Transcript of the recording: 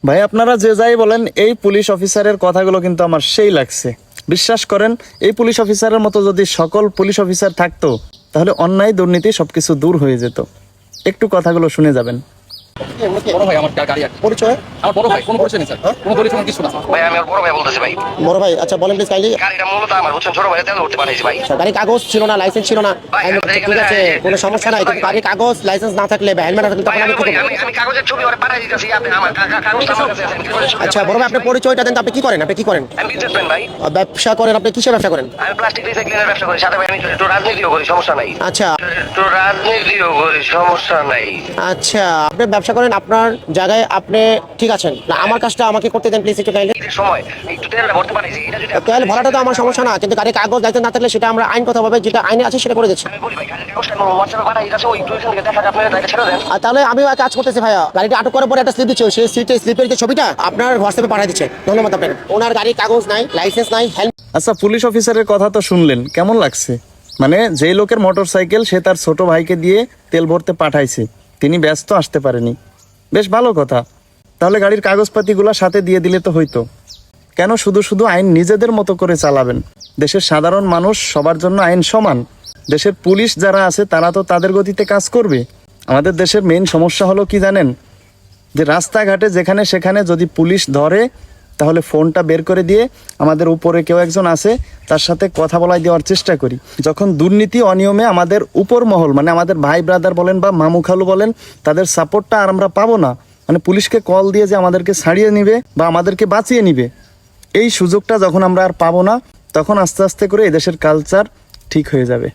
ভাই আপনারা যে যাই বলেন, এই পুলিশ অফিসারের কথাগুলো কিন্তু আমার সেই লাগছে। বিশ্বাস করেন, এই পুলিশ অফিসারের মতো যদি সকল পুলিশ অফিসার থাকতো, তাহলে অন্যায় দুর্নীতি সবকিছু দূর হয়ে যেত। একটু কথাগুলো শুনে যাবেন। বড় ভাই আমার গাড়ি আছে। পরিচয়? আমার বড় ভাই, কোনো পরিচয় নেই স্যার, কোনো পরিচয় কিছু না। ভাই আমি ওর বড় ভাই বলতেছি ভাই। বড় ভাই, আচ্ছা বলেন প্লিজ কাইন্ডলি। গাড়িটা মূলত আমার বুঝছেন, ছোট ভাই তেল উঠতে পাঠাইছি ভাই। গাড়ি কাগজ ছিল না, লাইসেন্স ছিল না, ভাই, ঠিক আছে, কোনো সমস্যা নাই, কিন্তু গাড়ি কাগজ লাইসেন্স না থাকলে বা হেলমেট না থাকলে তখন আমি কি করব? আমি কাগজের ছবি ওরে পাঠাই দিতেছি, আপনি আমার কাগজ আমার কাছে আছে, আমি কি করে ছবি আচ্ছা বড় ভাই, আপনি পরিচয়টা দেন তো, আপনি কি করেন? আপনি কি করেন? আমি বিজনেসম্যান ভাই। ব্যবসা করেন? আপনি কিসের ব্যবসা করেন? আমি প্লাস্টিক রিসাইক্লিংয়ের ব্যবসা করি, সাথে ভাই আমি একটু রাজনীতিও করি, সমস্যা নাই। আচ্ছা একটু রাজনীতিও করি, সমস্যা নাই। আচ্ছা, আপনি ব্যবসা করেন, আপনার জায়গায় আপনি ঠিক আছেন না, আমার কাজটা আমাকে করতে দেন প্লিজ একটু কাইন্ডলি। ঈদের সময় একটু তেলটা ভরতে পাঠাইছি, এটা যদি তেল ভরাটা তো আমার সমস্যা না, কিন্তু গাড়ি কাগজ লাইসেন্স না থাকলে সেটা আমরা আইনগতভাবে যেটা আইনে আছে সেটা করে দিচ্ছি। আমি বলি ভাই, গাড়ির কাগজটা আমার হোয়াটসঅ্যাপে পাঠাই দিতেছে, ওই একটু এখান থেকে দেখা যায়, আপনারা তাকে ছেড়ে দেন। আর তাহলে আমিও এক কাজ করতেছি ভাইয়া, গাড়িটা আটক করার পরে একটা স্লিপ দিচ্ছে, সেই স্লিপের যে ছবিটা আপনার হোয়াটসঅ্যাপে পাঠিয়ে দিচ্ছে। ধন্যবাদ আপনাকে। ওনার গাড়ির কাগজ নাই, লাইসেন্স নাই, হেলমেট। আচ্ছা, পুলিশ অফিসারের কথা তো শুনলেন, কেমন লাগছে? মানে যেই লোকের মোটরসাইকেল, সে তার ছোট ভাইকে দিয়ে তেল ভরতে পাঠাইছে, তিনি ব্যস্ত আসতে পারেনি। বেশ ভালো কথা। তাহলে গাড়ির কাগজপাতিগুলো সাথে দিয়ে দিলে তো হইতো। কেন শুধু শুধু আইন নিজেদের মতো করে চালাবেন? দেশের সাধারণ মানুষ সবার জন্য আইন সমান। দেশের পুলিশ যারা আছে তারা তো তাদের গতিতে কাজ করবে। আমাদের দেশের মেইন সমস্যা হলো কি জানেন? যে রাস্তাঘাটে যেখানে সেখানে যদি পুলিশ ধরে, তাহলে ফোনটা বের করে দিয়ে আমাদের উপরে কেউ একজন আছে তার সাথে কথা বলাই দেওয়ার চেষ্টা করি। যখন দুর্নীতি অনিয়মে আমাদের উপর মহল, মানে আমাদের ভাই ব্রাদার বলেন বা মামু খালু বলেন, তাদের সাপোর্টটা আর আমরা পাবো না। মানে পুলিশকে কল দিয়ে যে আমাদেরকে ছাড়িয়ে নিবে বা আমাদেরকে বাঁচিয়ে নিবে, এই সুযোগটা যখন আমরা আর পাবো না, তখন আস্তে আস্তে করে এদেশের কালচার ঠিক হয়ে যাবে।